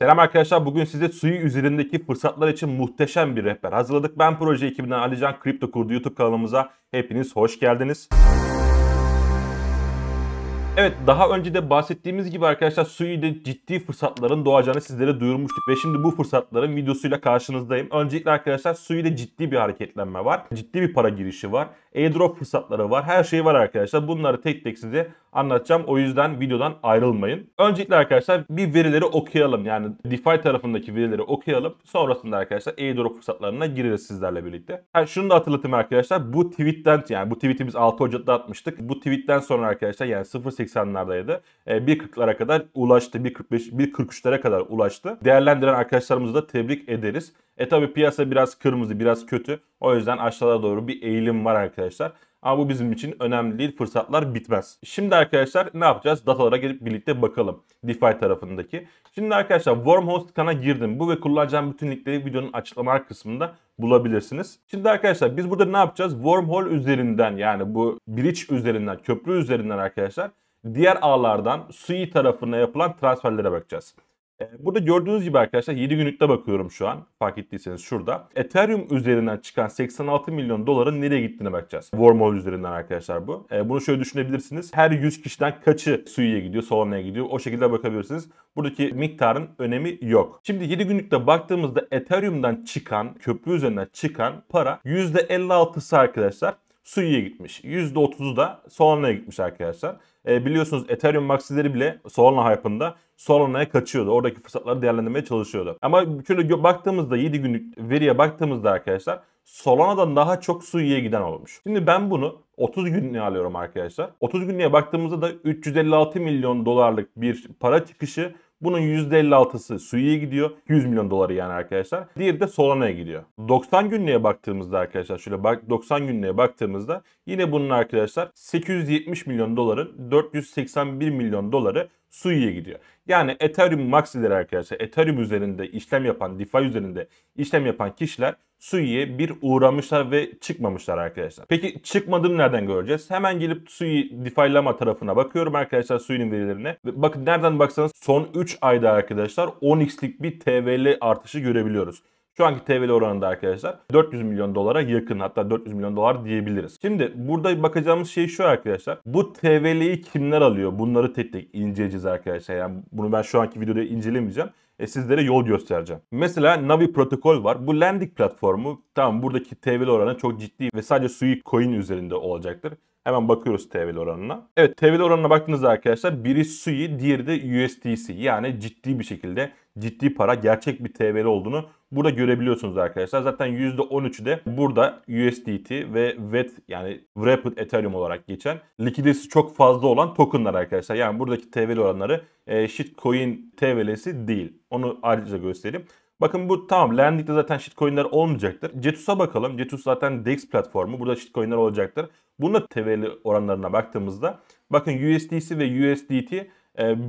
Selam arkadaşlar. Bugün size Sui üzerindeki fırsatlar için muhteşem bir rehber hazırladık. Ben proje ekibinden Alican Kripto Kurdu YouTube kanalımıza hepiniz hoş geldiniz. Evet, daha önce de bahsettiğimiz gibi arkadaşlar Sui'de ciddi fırsatların doğacağını sizlere duyurmuştuk ve şimdi bu fırsatların videosuyla karşınızdayım. Öncelikle arkadaşlar Sui'de ciddi bir hareketlenme var. Ciddi bir para girişi var. Airdrop fırsatları var. Her şey var arkadaşlar. Bunları tek tek size anlatacağım. O yüzden videodan ayrılmayın. Öncelikle arkadaşlar bir verileri okuyalım. Yani DeFi tarafındaki verileri okuyalım. Sonrasında arkadaşlar airdrop fırsatlarına gireriz sizlerle birlikte. Şunu da hatırlatayım arkadaşlar. Bu tweetten, yani bu tweet'i biz 6 Ocak'ta atmıştık. Bu tweetten sonra arkadaşlar, yani 0.80'lerdeydi. 1.40'lara kadar ulaştı. 1.45, 1.43'lere kadar ulaştı. Değerlendiren arkadaşlarımızı da tebrik ederiz. Tabi piyasa biraz kırmızı, biraz kötü. O yüzden aşağıya doğru bir eğilim var arkadaşlar. Ama bu bizim için önemli değil. Fırsatlar bitmez. Şimdi arkadaşlar ne yapacağız? Datalara gelip birlikte bakalım. DeFi tarafındaki. Şimdi arkadaşlar Wormhole scan'a girdim. Bu ve kullanacağım bütün linkleri videonun açıklamalar kısmında bulabilirsiniz. Şimdi arkadaşlar biz burada ne yapacağız? Wormhole üzerinden, yani bu bridge üzerinden, köprü üzerinden arkadaşlar diğer ağlardan Sui tarafına yapılan transferlere bakacağız. Burada gördüğünüz gibi arkadaşlar 7 günlükte bakıyorum şu an. Fark ettiyseniz şurada. Ethereum üzerinden çıkan 86 milyon doların nereye gittiğine bakacağız. Wormhole üzerinden arkadaşlar bu. Bunu şöyle düşünebilirsiniz. Her 100 kişiden kaçı Sui'ye gidiyor, Solana'ya gidiyor. O şekilde bakabilirsiniz. Buradaki miktarın önemi yok. Şimdi 7 günlükte baktığımızda Ethereum'dan çıkan, köprü üzerinden çıkan para %56'sı arkadaşlar Sui'ye gitmiş. %30'u da Solana'ya gitmiş arkadaşlar. Biliyorsunuz Ethereum maxileri bile Solana hype'ında Solana'ya kaçıyordu. Oradaki fırsatları değerlendirmeye çalışıyordu. Ama şöyle baktığımızda 7 günlük veriye baktığımızda arkadaşlar Solana'dan daha çok Sui'ye giden olmuş. Şimdi ben bunu 30 günlüğe alıyorum arkadaşlar. 30 günlüğe baktığımızda da 356 milyon dolarlık bir para çıkışı. Bunun %56'sı Sui'ye gidiyor. 100 milyon doları yani arkadaşlar. Diğeri de Solana'ya gidiyor. 90 günlüğe baktığımızda arkadaşlar, şöyle 90 günlüğe baktığımızda yine bunun arkadaşlar 870 milyon doların 481 milyon doları Sui'ye gidiyor. Yani Ethereum maxileri arkadaşlar, Ethereum üzerinde işlem yapan, DeFi üzerinde işlem yapan kişiler Sui'ye bir uğramışlar ve çıkmamışlar arkadaşlar. Peki çıkmadığını nereden göreceğiz? Hemen gelip Sui DeFi'lama tarafına bakıyorum arkadaşlar, Sui'nin verilerine. Bakın nereden baksanız son 3 ayda arkadaşlar 10x'lik bir TVL artışı görebiliyoruz. Şu anki TVL oranında arkadaşlar 400 milyon dolara yakın, hatta 400 milyon dolar diyebiliriz. Şimdi burada bakacağımız şey şu arkadaşlar. Bu TVL'yi kimler alıyor? Bunları tek tek inceleyeceğiz arkadaşlar. Yani bunu ben şu anki videoda incelemeyeceğim. Sizlere yol göstereceğim. Mesela Navi protokol var. Bu lending platformu, tamam, buradaki TVL oranı çok ciddi ve sadece Sui coin üzerinde olacaktır. Hemen bakıyoruz TVL oranına. Evet, TVL oranına baktığınızda arkadaşlar biri Sui, diğeri de USDC. Yani ciddi bir şekilde ciddi para, gerçek bir TVL olduğunu burada görebiliyorsunuz arkadaşlar. Zaten %13'ü de burada USDT ve VET, yani Wrapped Ethereum olarak geçen, likiditesi çok fazla olan tokenlar arkadaşlar. Yani buradaki TVL oranları shitcoin TVL'si değil. Onu ayrıca göstereyim. Bakın bu tamam, Lending'de zaten shitcoin'ler olmayacaktır. Cetus'a bakalım. Cetus zaten DEX platformu. Burada shitcoin'ler olacaktır. Bunun TVL oranlarına baktığımızda bakın USDC ve USDT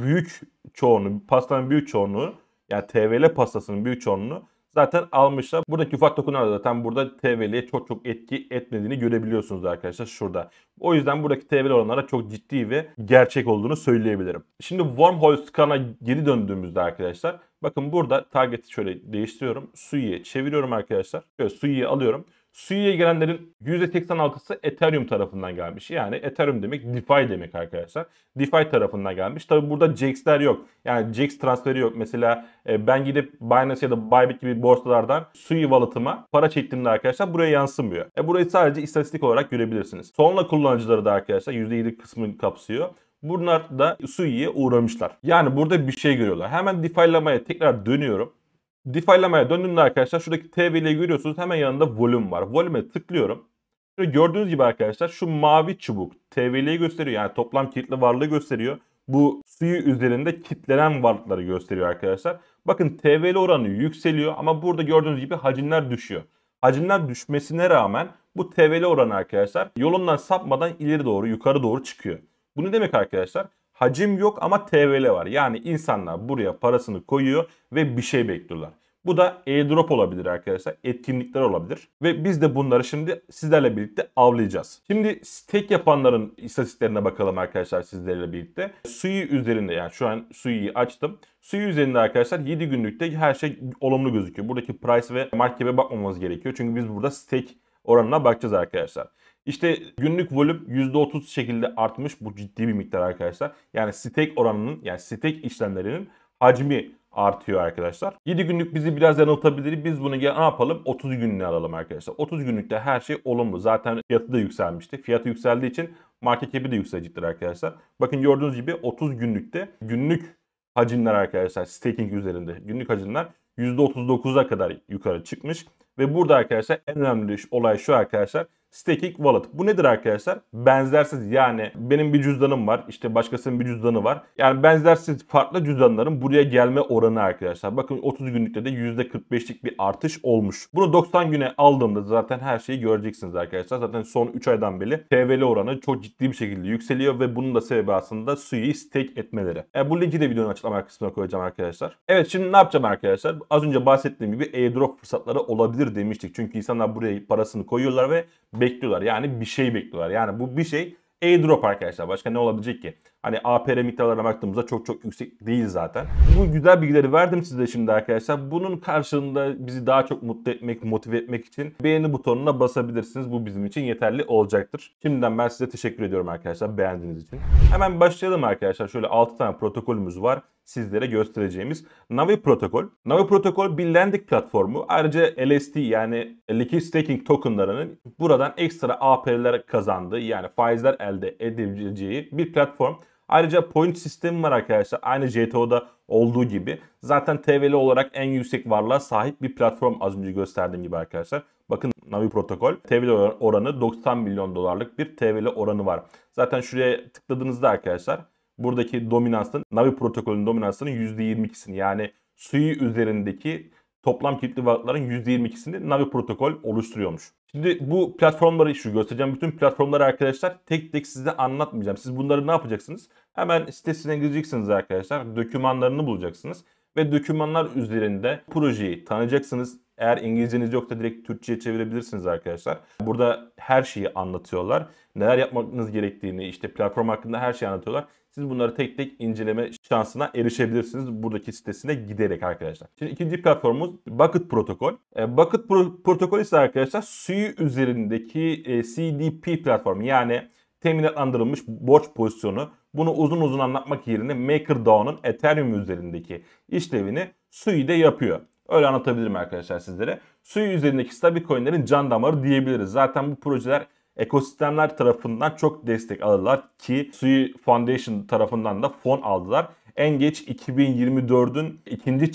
büyük çoğunluğu, pastanın büyük çoğunluğu, yani TVL pastasının büyük çoğunluğu zaten almışlar. Buradaki ufak tokenlar da zaten burada TVL'ye çok etki etmediğini görebiliyorsunuz arkadaşlar şurada. O yüzden buradaki TVL oranlara çok ciddi ve gerçek olduğunu söyleyebilirim. Şimdi Wormhole scan'a geri döndüğümüzde arkadaşlar bakın burada target'i şöyle değiştiriyorum. Sui'ye çeviriyorum arkadaşlar. Şöyle Sui'ye alıyorum. Sui'ye gelenlerin %86'sı Ethereum tarafından gelmiş. Yani Ethereum demek DeFi demek arkadaşlar. DeFi tarafından gelmiş. Tabi burada JAX'ler yok. Yani JAX transferi yok. Mesela ben gidip Binance ya da Bybit gibi borsalardan Sui wallet'ıma para çektiğimde arkadaşlar buraya yansımıyor. Burayı sadece istatistik olarak görebilirsiniz. Sonla kullanıcıları da arkadaşlar %7 kısmını kapsıyor. Bunlar da Sui'ye uğramışlar. Yani burada bir şey görüyorlar. Hemen DeFi'lamaya tekrar dönüyorum. DeFi'lamaya döndüğümde arkadaşlar şuradaki TVL'yi görüyorsunuz. Hemen yanında volüm var. Volüme tıklıyorum. Şöyle gördüğünüz gibi arkadaşlar şu mavi çubuk TVL'yi gösteriyor. Yani toplam kilitli varlığı gösteriyor. Bu Sui üzerinde kilitlenen varlıkları gösteriyor arkadaşlar. Bakın TVL oranı yükseliyor ama burada gördüğünüz gibi hacimler düşüyor. Hacimler düşmesine rağmen bu TVL oranı arkadaşlar yolundan sapmadan ileri doğru, yukarı doğru çıkıyor. Bu ne demek arkadaşlar? Hacim yok ama TVL var. Yani insanlar buraya parasını koyuyor ve bir şey bekliyorlar. Bu da airdrop olabilir arkadaşlar. Etkinlikler olabilir. Ve biz de bunları şimdi sizlerle birlikte avlayacağız. Şimdi stake yapanların istatistiklerine bakalım arkadaşlar sizlerle birlikte. Sui üzerinde, yani şu an Sui'yi açtım. Sui üzerinde arkadaşlar 7 günlükte her şey olumlu gözüküyor. Buradaki price ve market cap'e bakmamamız gerekiyor. Çünkü biz burada stake oranına bakacağız arkadaşlar. İşte günlük volüm %30 şekilde artmış. Bu ciddi bir miktar arkadaşlar. Yani stake oranının, yani stake işlemlerinin hacmi artıyor arkadaşlar. 7 günlük bizi biraz yanıltabilir. Biz bunu ne yapalım? 30 günlüğe alalım arkadaşlar. 30 günlükte her şey olumlu. Zaten fiyatı da yükselmişti. Fiyatı yükseldiği için market cap'i de yükselecektir arkadaşlar. Bakın gördüğünüz gibi 30 günlükte günlük hacimler arkadaşlar, staking üzerinde günlük hacimler %39'a kadar yukarı çıkmış. Ve burada arkadaşlar en önemli olay şu arkadaşlar. Staking Wallet. Bu nedir arkadaşlar? Benzersiz, yani benim bir cüzdanım var. İşte başkasının bir cüzdanı var. Yani benzersiz farklı cüzdanların buraya gelme oranı arkadaşlar. Bakın 30 günlükte de %45'lik bir artış olmuş. Bunu 90 güne aldığımda zaten her şeyi göreceksiniz arkadaşlar. Zaten son 3 aydan beri TVL oranı çok ciddi bir şekilde yükseliyor ve bunun da sebebi aslında Sui'yi stake etmeleri. Bu linki de videonun açıklama kısmına koyacağım arkadaşlar. Evet, şimdi ne yapacağım arkadaşlar? Az önce bahsettiğim gibi airdrop fırsatları olabilir demiştik. Çünkü insanlar buraya parasını koyuyorlar ve bekliyorlar. Yani bir şey bekliyorlar. Yani bu bir şey airdrop arkadaşlar. Başka ne olabilecek ki? Hani APR miktarlarına baktığımızda çok yüksek değil zaten. Bu güzel bilgileri verdim size şimdi arkadaşlar. Bunun karşılığında bizi daha çok mutlu etmek, motive etmek için beğeni butonuna basabilirsiniz. Bu bizim için yeterli olacaktır. Şimdiden ben size teşekkür ediyorum arkadaşlar beğendiğiniz için. Hemen başlayalım arkadaşlar. Şöyle 6 tane protokolümüz var sizlere göstereceğimiz. Navi protokol. Navi protokol bir lending platformu. Ayrıca LST, yani Liquid Staking tokenlarının buradan ekstra APR'ler kazandığı, yani faizler elde edebileceği bir platform. Ayrıca point sistemi var arkadaşlar. Aynı JTO'da olduğu gibi. Zaten TVL olarak en yüksek varlığa sahip bir platform, az önce gösterdiğim gibi arkadaşlar. Bakın Navi protokol TVL oranı 90 milyon dolarlık bir TVL oranı var. Zaten şuraya tıkladığınızda arkadaşlar buradaki dominansın, Navi protokolünün dominansının %22'sini, yani Sui üzerindeki toplam kilitli varlıkların %22'sini Navi protokol oluşturuyormuş. Şimdi bu platformları şu göstereceğim bütün platformları arkadaşlar tek tek size anlatmayacağım. Siz bunları ne yapacaksınız? Hemen sitesine gireceksiniz arkadaşlar. Dokümanlarını bulacaksınız. Ve dokümanlar üzerinde projeyi tanıyacaksınız. Eğer İngilizceniz yoksa direkt Türkçe'ye çevirebilirsiniz arkadaşlar. Burada her şeyi anlatıyorlar. Neler yapmanız gerektiğini, işte platform hakkında her şeyi anlatıyorlar. Siz bunları tek tek inceleme şansına erişebilirsiniz buradaki sitesine giderek arkadaşlar. Şimdi ikinci platformumuz Bucket Protokol. Bucket Protokol ise arkadaşlar Sui üzerindeki CDP platformu, yani teminatlandırılmış borç pozisyonu. Bunu uzun anlatmak yerine MakerDAO'nun Ethereum üzerindeki işlevini Sui'de yapıyor. Öyle anlatabilirim arkadaşlar sizlere. Sui üzerindeki stablecoin'lerin can damarı diyebiliriz. Zaten bu projeler ekosistemler tarafından çok destek alırlar ki Sui Foundation tarafından da fon aldılar. En geç 2024'ün ikinci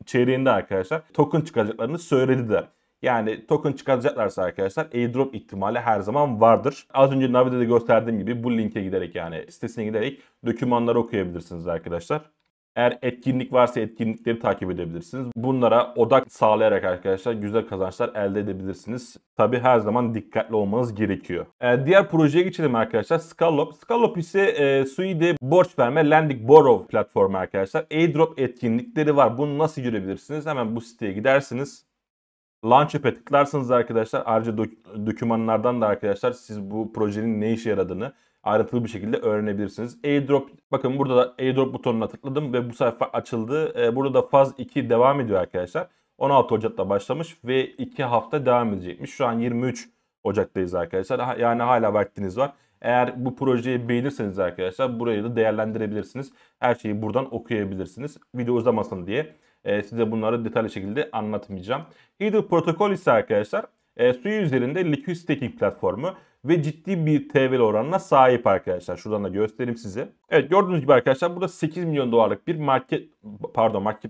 çeyreğinde arkadaşlar token çıkacaklarını söylediler. Yani token çıkaracaklarsa arkadaşlar airdrop ihtimali her zaman vardır. Az önce Navi'de de gösterdiğim gibi bu linke giderek, yani sitesine giderek dokümanları okuyabilirsiniz arkadaşlar. Eğer etkinlik varsa etkinlikleri takip edebilirsiniz. Bunlara odak sağlayarak arkadaşlar güzel kazançlar elde edebilirsiniz. Tabi her zaman dikkatli olmanız gerekiyor. Diğer projeye geçelim arkadaşlar. Scallop. Scallop ise Sui'de borç verme Lending Borrow platformu arkadaşlar. Airdrop etkinlikleri var. Bunu nasıl görebilirsiniz? Hemen bu siteye gidersiniz. Launchpad'e tıklarsınız arkadaşlar. Ayrıca dokümanlardan da arkadaşlar siz bu projenin ne işe yaradığını ayrıntılı bir şekilde öğrenebilirsiniz. Airdrop, bakın burada da Airdrop butonuna tıkladım ve bu sayfa açıldı. Burada da faz 2 devam ediyor arkadaşlar. 16 Ocak'ta başlamış ve 2 hafta devam edecekmiş. Şu an 23 Ocak'tayız arkadaşlar. Yani hala vaktiniz var. Eğer bu projeyi beğenirseniz arkadaşlar burayı da değerlendirebilirsiniz. Her şeyi buradan okuyabilirsiniz. Video uzamasın diye size bunları detaylı şekilde anlatmayacağım. Header protokol ise arkadaşlar Sui üzerinde liquid staking platformu ve ciddi bir TVL oranına sahip arkadaşlar. Şuradan da göstereyim size. Evet, gördüğünüz gibi arkadaşlar burada 8 milyon dolarlık bir market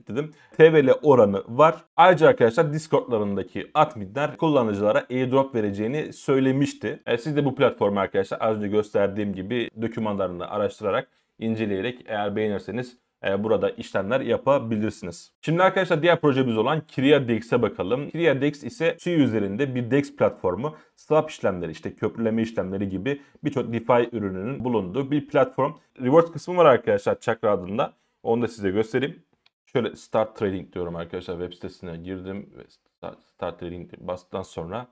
dedim, TVL oranı var. Ayrıca arkadaşlar Discord'larındaki adminler kullanıcılara airdrop vereceğini söylemişti. Siz de bu platformu arkadaşlar az önce gösterdiğim gibi dokümanlarını araştırarak, inceleyerek eğer beğenirseniz burada işlemler yapabilirsiniz. Şimdi arkadaşlar diğer projemiz olan KiriaDEX'e bakalım. KiriaDEX ise Sui üzerinde bir DEX platformu. Swap işlemleri, işte köprüleme işlemleri gibi birçok DeFi ürününün bulunduğu bir platform. Rewards kısmı var arkadaşlar Chakra adında. Onu da size göstereyim. Şöyle Start Trading diyorum arkadaşlar. Web sitesine girdim ve Start Trading bastıktan sonra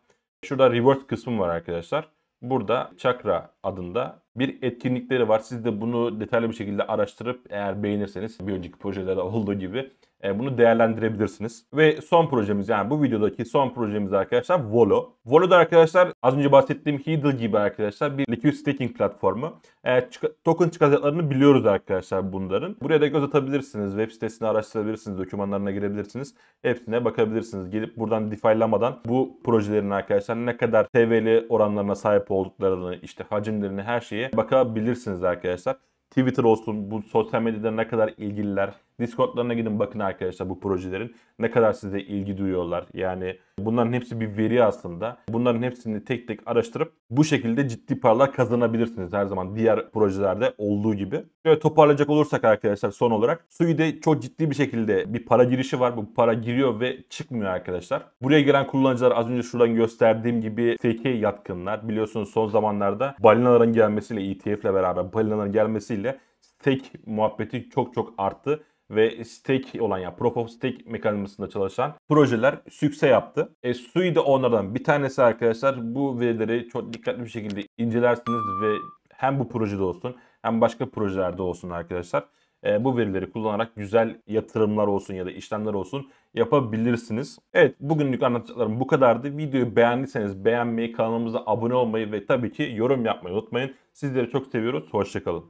şurada Rewards kısmı var arkadaşlar. Burada Chakra adında bir etkinlikleri var. Siz de bunu detaylı bir şekilde araştırıp eğer beğenirseniz bir önceki projelerde olduğu gibi bunu değerlendirebilirsiniz. Ve son projemiz, yani bu videodaki son projemiz arkadaşlar Volo. Volo'da arkadaşlar az önce bahsettiğim Heedle gibi arkadaşlar bir liquid staking platformu. Token çıkacaklarını biliyoruz arkadaşlar bunların. Buraya da göz atabilirsiniz. Web sitesini araştırabilirsiniz. Dokümanlarına girebilirsiniz. Hepsine bakabilirsiniz. Gelip buradan DeFi'lamadan bu projelerin arkadaşlar ne kadar TVL oranlarına sahip olduklarını, işte hacimlerini, her şeye bakabilirsiniz arkadaşlar. Twitter olsun, bu sosyal medyada ne kadar ilgililer. Discord'larına gidin bakın arkadaşlar bu projelerin ne kadar size ilgi duyuyorlar. Yani bunların hepsi bir veri aslında. Bunların hepsini tek tek araştırıp bu şekilde ciddi paralar kazanabilirsiniz her zaman diğer projelerde olduğu gibi. Böyle toparlayacak olursak arkadaşlar son olarak Sui'de çok ciddi bir şekilde bir para girişi var. Bu para giriyor ve çıkmıyor arkadaşlar. Buraya gelen kullanıcılar az önce şuradan gösterdiğim gibi stake'e yatkınlar. Biliyorsunuz son zamanlarda balinaların gelmesiyle, ETF ile beraber balinaların gelmesiyle stake muhabbeti çok arttı. Ve stake olan, yani proof of stake mekanizmasında çalışan projeler sükse yaptı. Sui de onlardan bir tanesi arkadaşlar. Bu verileri çok dikkatli bir şekilde incelersiniz ve hem bu projede olsun hem başka projelerde olsun arkadaşlar bu verileri kullanarak güzel yatırımlar olsun ya da işlemler olsun yapabilirsiniz. Evet, bugünlük anlatacaklarım bu kadardı. Videoyu beğendiyseniz beğenmeyi, kanalımıza abone olmayı ve tabii ki yorum yapmayı unutmayın. Sizleri çok seviyoruz. Hoşça kalın.